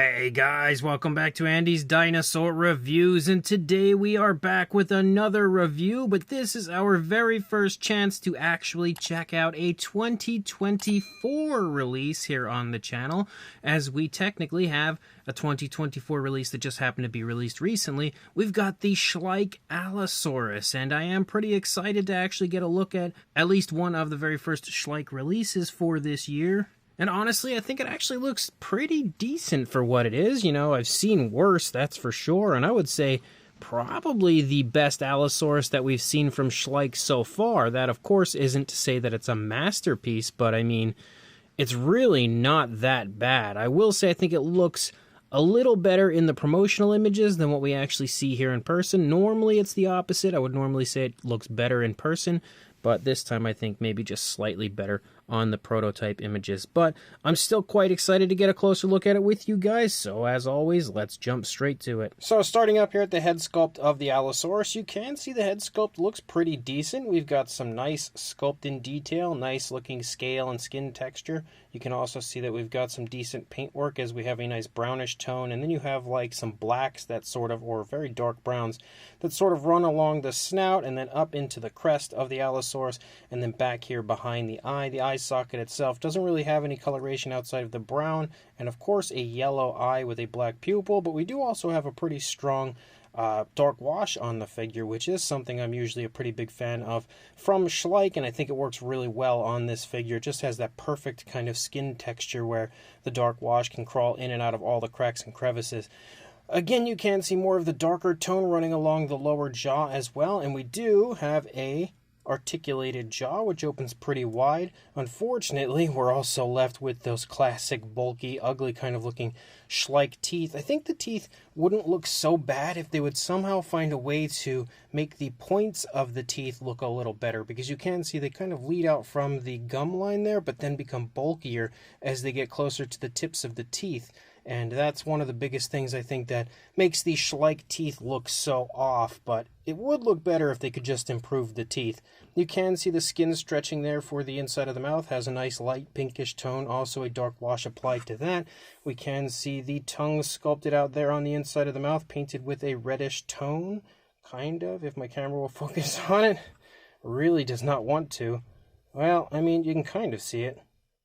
Hey guys, welcome back to Andy's Dinosaur Reviews, and today we are back with another review, but this is our very first chance to actually check out a 2024 release here on the channel, as we technically have a 2024 release that just happened to be released recently. We've got the Schleich Allosaurus, and I am pretty excited to actually get a look at least one of the very first Schleich releases for this year. And honestly, I think it actually looks pretty decent for what it is. You know, I've seen worse, that's for sure. And I would say probably the best Allosaurus that we've seen from Schleich so far. That, of course, isn't to say that it's a masterpiece, but I mean, it's really not that bad. I will say I think it looks a little better in the promotional images than what we actually see here in person. Normally, it's the opposite. I would normally say it looks better in person, but this time I think maybe just slightly better on the prototype images. But I'm still quite excited to get a closer look at it with you guys, so as always, let's jump straight to it. So starting up here at the head sculpt of the Allosaurus, you can see the head sculpt looks pretty decent. We've got some nice sculpt in detail, nice looking scale and skin texture. You can also see that we've got some decent paintwork as we have a nice brownish tone, and then you have like some blacks that sort of, or very dark browns, that sort of run along the snout and then up into the crest of the Allosaurus, and then back here behind the eye. The eye socket itself doesn't really have any coloration outside of the brown, and of course a yellow eye with a black pupil, but we do also have a pretty strong dark wash on the figure, which is something I'm usually a pretty big fan of from Schleich, and I think it works really well on this figure. It just has that perfect kind of skin texture where the dark wash can crawl in and out of all the cracks and crevices. Again, you can see more of the darker tone running along the lower jaw as well, and we do have a articulated jaw, which opens pretty wide. Unfortunately, we're also left with those classic, bulky, ugly kind of looking Schleich teeth. I think the teeth wouldn't look so bad if they would somehow find a way to make the points of the teeth look a little better, because you can see they kind of lead out from the gum line there, but then become bulkier as they get closer to the tips of the teeth. And that's one of the biggest things I think that makes the Schleich teeth look so off, but it would look better if they could just improve the teeth. You can see the skin stretching there for the inside of the mouth, has a nice light pinkish tone, also a dark wash applied to that. We can see the tongue sculpted out there on the inside of the mouth, painted with a reddish tone, kind of, if my camera will focus on it. Really does not want to. Well, I mean, you can kind of see it.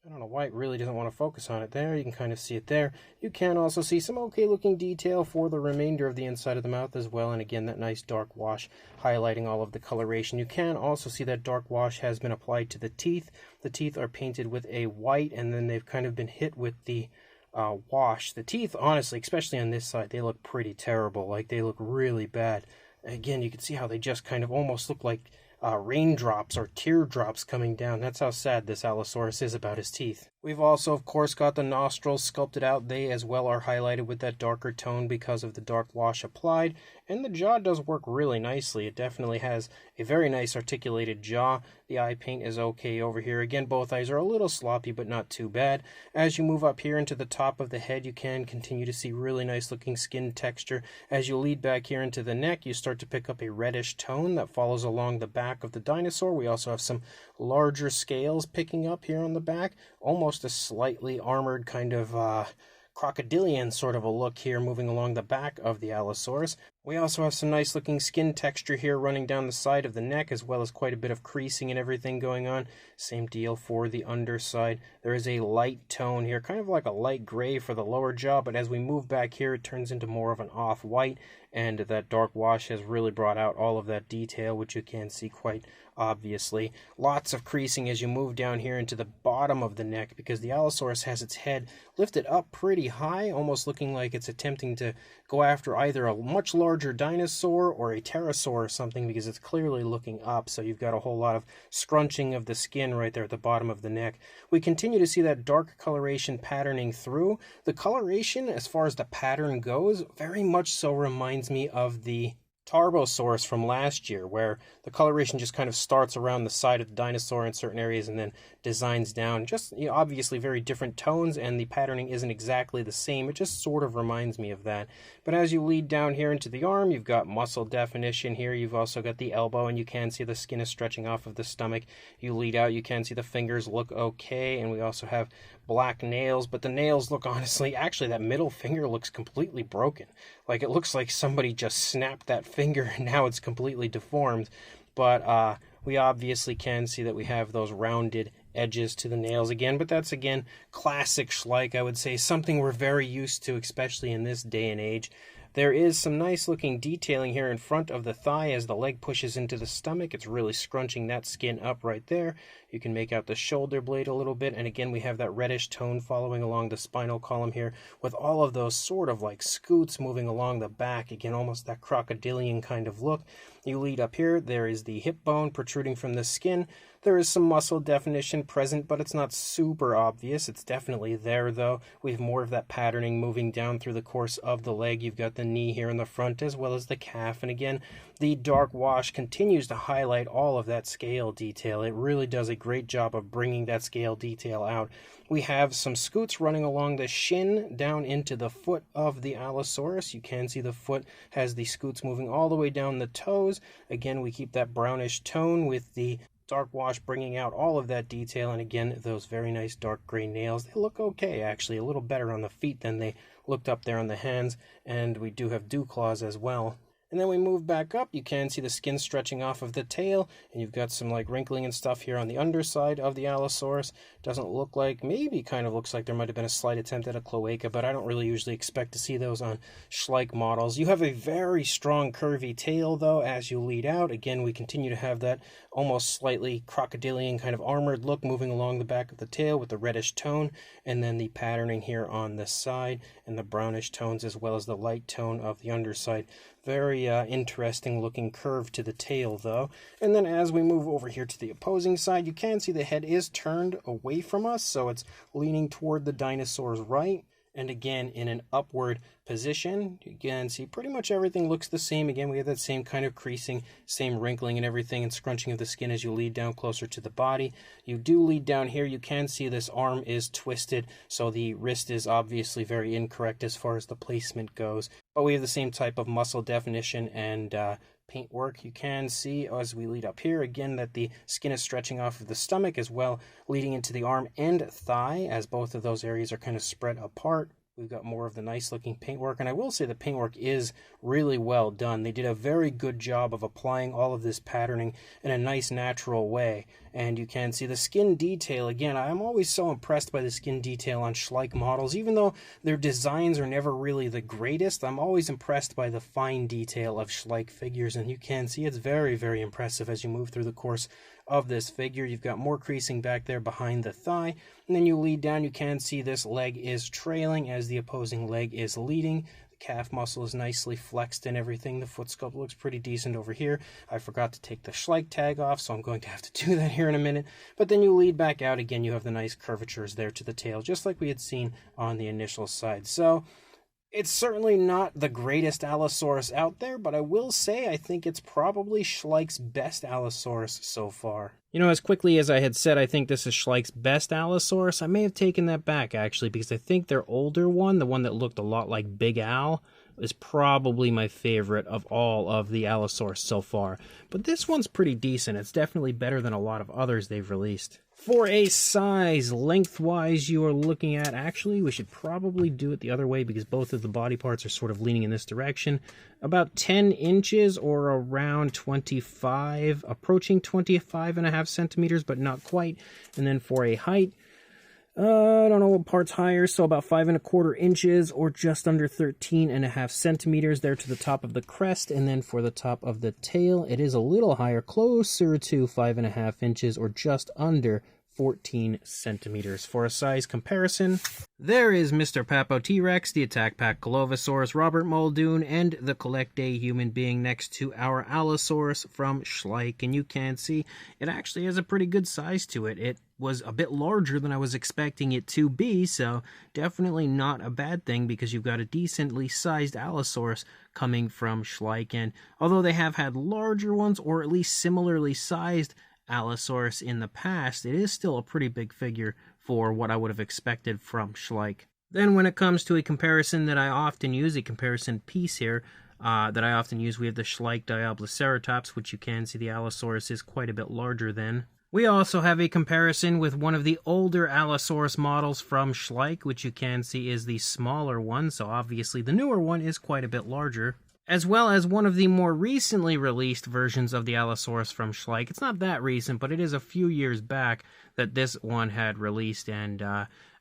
I don't know why it really doesn't want to focus on it there. You can kind of see it there. You can also see some okay looking detail for the remainder of the inside of the mouth as well. And again, that nice dark wash highlighting all of the coloration. You can also see that dark wash has been applied to the teeth. The teeth are painted with a white, and then they've kind of been hit with the wash. The teeth, honestly, especially on this side, they look pretty terrible. Like, they look really bad. Again, you can see how they just kind of almost look like raindrops or teardrops coming down. That's how sad this Allosaurus is about his teeth. We've also, of course, got the nostrils sculpted out. They as well are highlighted with that darker tone because of the dark wash applied. And the jaw does work really nicely. It definitely has a very nice articulated jaw. The eye paint is okay over here. Again, both eyes are a little sloppy, but not too bad. As you move up here into the top of the head, you can continue to see really nice looking skin texture. As you lead back here into the neck, you start to pick up a reddish tone that follows along the back of the dinosaur. We also have some larger scales picking up here on the back, almost a slightly armored kind of crocodilian sort of a look here moving along the back of the Allosaurus. We also have some nice looking skin texture here running down the side of the neck, as well as quite a bit of creasing and everything going on. Same deal for the underside. There is a light tone here, kind of like a light gray for the lower jaw, but as we move back here, it turns into more of an off-white, and that dark wash has really brought out all of that detail, which you can see quite obviously. Lots of creasing as you move down here into the bottom of the neck, because the Allosaurus has its head lifted up pretty high, almost looking like it's attempting to go after either a much larger dinosaur or a pterosaur or something, because it's clearly looking up. So you've got a whole lot of scrunching of the skin right there at the bottom of the neck. We continue to see that dark coloration patterning through. The coloration, as far as the pattern goes, very much so reminds me of the Tarbosaurus from last year, where the coloration just kind of starts around the side of the dinosaur in certain areas and then designs down. Just, obviously very different tones, and the patterning isn't exactly the same. It just sort of reminds me of that. But as you lead down here into the arm, you've got muscle definition here. You've also got the elbow, and you can see the skin is stretching off of the stomach. You lead out, you can see the fingers look okay, and we also have black nails, but the nails look, honestly, actually that middle finger looks completely broken. Like, it looks like somebody just snapped that finger and now it's completely deformed. But we obviously can see that we have those rounded edges to the nails again, but that's, again, classic Schleich, I would say, something we're very used to, especially in this day and age. There is some nice looking detailing here in front of the thigh as the leg pushes into the stomach. It's really scrunching that skin up right there. You can make out the shoulder blade a little bit, and again we have that reddish tone following along the spinal column here with all of those sort of like scoots moving along the back. Again, almost that crocodilian kind of look. You lead up here, there is the hip bone protruding from the skin. There is some muscle definition present, but it's not super obvious. It's definitely there, though. We have more of that patterning moving down through the course of the leg. You've got the knee here in the front as well as the calf. And again, the dark wash continues to highlight all of that scale detail. It really does a great job of bringing that scale detail out. We have some scoots running along the shin down into the foot of the Allosaurus. You can see the foot has the scoots moving all the way down the toes. Again, we keep that brownish tone with the dark wash bringing out all of that detail, and again, those very nice dark gray nails. They look okay, actually, a little better on the feet than they looked up there on the hands, and we do have dew claws as well. And then we move back up, you can see the skin stretching off of the tail, and you've got some like wrinkling and stuff here on the underside of the Allosaurus. Doesn't look like, maybe kind of looks like there might have been a slight attempt at a cloaca, but I don't really usually expect to see those on Schleich models. You have a very strong curvy tail though as you lead out. Again, we continue to have that almost slightly crocodilian kind of armored look moving along the back of the tail with the reddish tone, and then the patterning here on the side and the brownish tones as well as the light tone of the underside. Very interesting looking curve to the tail though. And then as we move over here to the opposing side, you can see the head is turned away from us, so it's leaning toward the dinosaur's right. And again, in an upward position, you can see pretty much everything looks the same. Again, we have that same kind of creasing, same wrinkling and everything, and scrunching of the skin as you lead down closer to the body. You do lead down here. You can see this arm is twisted, so the wrist is obviously very incorrect as far as the placement goes. But we have the same type of muscle definition and paintwork. You can see as we lead up here again that the skin is stretching off of the stomach as well, leading into the arm and thigh as both of those areas are kind of spread apart. We've got more of the nice looking paintwork, and I will say the paintwork is really well done. They did a very good job of applying all of this patterning in a nice natural way. And you can see the skin detail. Again, I'm always so impressed by the skin detail on Schleich models. Even though their designs are never really the greatest, I'm always impressed by the fine detail of Schleich figures, and you can see it's very, very impressive as you move through the course of this figure. You've got more creasing back there behind the thigh, and then you lead down, you can see this leg is trailing as the opposing leg is leading. The calf muscle is nicely flexed and everything. The foot sculpt looks pretty decent over here. I forgot to take the Schleich tag off, so I'm going to have to do that here in a minute. But then you lead back out again, you have the nice curvatures there to the tail, just like we had seen on the initial side. So it's certainly not the greatest Allosaurus out there, but I will say I think it's probably Schleich's best Allosaurus so far. You know, as quickly as I had said, I think this is Schleich's best Allosaurus. I may have taken that back, actually, because I think their older one, the one that looked a lot like Big Al, is probably my favorite of all of the Allosaurus so far. But this one's pretty decent. It's definitely better than a lot of others they've released. For a size, lengthwise, you are looking at, actually, we should probably do it the other way because both of the body parts are sort of leaning in this direction. About 10 inches or around 25, approaching 25.5 centimeters, but not quite. And then for a height, I don't know what part's higher, so about 5.25 inches or just under 13.5 centimeters there to the top of the crest. And then for the top of the tail, it is a little higher, closer to 5.5 inches or just under 14 centimeters. For a size comparison, there is Mr. Papo T-Rex, the Attack Pack Allosaurus, Robert Muldoon, and the Collect Day human being next to our Allosaurus from Schleich. And you can see it actually has a pretty good size to it. It was a bit larger than I was expecting it to be, so definitely not a bad thing because you've got a decently sized Allosaurus coming from Schleich. And although they have had larger ones, or at least similarly sized Allosaurus in the past, it is still a pretty big figure for what I would have expected from Schleich. Then when it comes to a comparison that I often use, a comparison piece here, that I often use, we have the Schleich Diabloceratops, which you can see the Allosaurus is quite a bit larger than. We also have a comparison with one of the older Allosaurus models from Schleich, which you can see is the smaller one, so obviously the newer one is quite a bit larger, as well as one of the more recently released versions of the Allosaurus from Schleich. It's not that recent, but it is a few years back that this one had released, and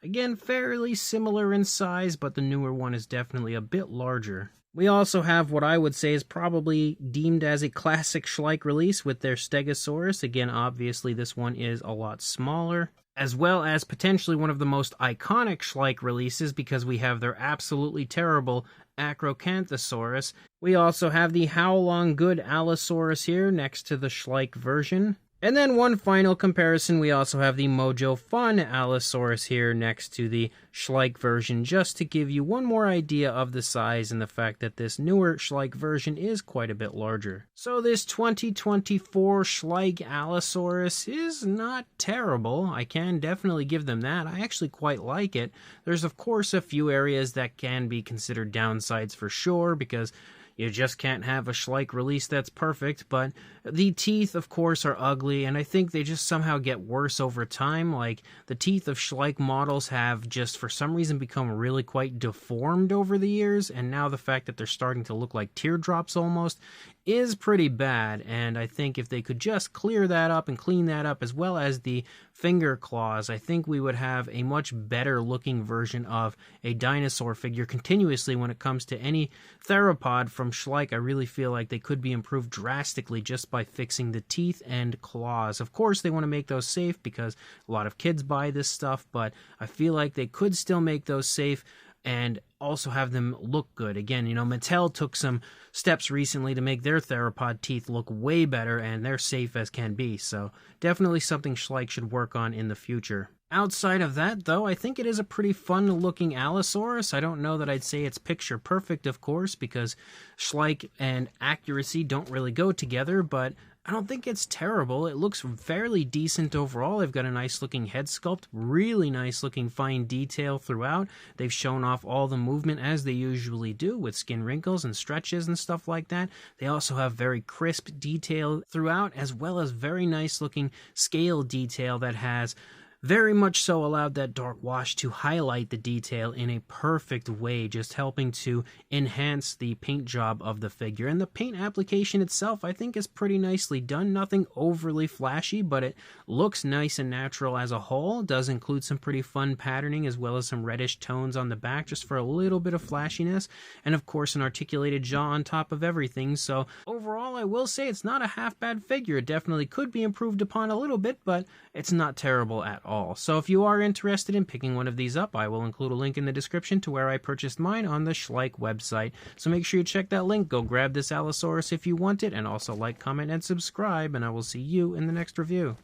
again, fairly similar in size, but the newer one is definitely a bit larger. We also have what I would say is probably deemed as a classic Schleich release with their Stegosaurus. Again, obviously this one is a lot smaller, as well as potentially one of the most iconic Schleich releases because we have their absolutely terrible Acrocanthosaurus. We also have the How Long Good Allosaurus here next to the Schleich version. And then one final comparison, we also have the Mojo Fun Allosaurus here next to the Schleich version, just to give you one more idea of the size and the fact that this newer Schleich version is quite a bit larger. So this 2024 Schleich Allosaurus is not terrible. I can definitely give them that. I actually quite like it. There's of course a few areas that can be considered downsides for sure, because you just can't have a Schleich release that's perfect, but the teeth, of course, are ugly, and I think they just somehow get worse over time. Like, the teeth of Schleich models have just, for some reason, become really quite deformed over the years, and now the fact that they're starting to look like teardrops almost is pretty bad, and I think if they could just clear that up and clean that up, as well as the finger claws, I think we would have a much better looking version of a dinosaur figure continuously when it comes to any theropod from Schleich. I really feel like they could be improved drastically just by fixing the teeth and claws. Of course, they want to make those safe because a lot of kids buy this stuff, but I feel like they could still make those safe and also have them look good. Again, you know, Mattel took some steps recently to make their theropod teeth look way better, and they're safe as can be, so definitely something Schleich should work on in the future. Outside of that, though, I think it is a pretty fun-looking Allosaurus. I don't know that I'd say it's picture perfect, of course, because Schleich and accuracy don't really go together, but I don't think it's terrible. It looks fairly decent overall. They've got a nice looking head sculpt, really nice looking fine detail throughout. They've shown off all the movement as they usually do with skin wrinkles and stretches and stuff like that. They also have very crisp detail throughout, as well as very nice looking scale detail that has very much so allowed that dark wash to highlight the detail in a perfect way, just helping to enhance the paint job of the figure. And the paint application itself, I think, is pretty nicely done. Nothing overly flashy, but it looks nice and natural as a whole. It does include some pretty fun patterning, as well as some reddish tones on the back, just for a little bit of flashiness. And of course, an articulated jaw on top of everything. So overall, I will say it's not a half bad figure. It definitely could be improved upon a little bit, but it's not terrible at all. So if you are interested in picking one of these up, I will include a link in the description to where I purchased mine on the Schleich website. So make sure you check that link, go grab this Allosaurus if you want it, and also like, comment, and subscribe, and I will see you in the next review.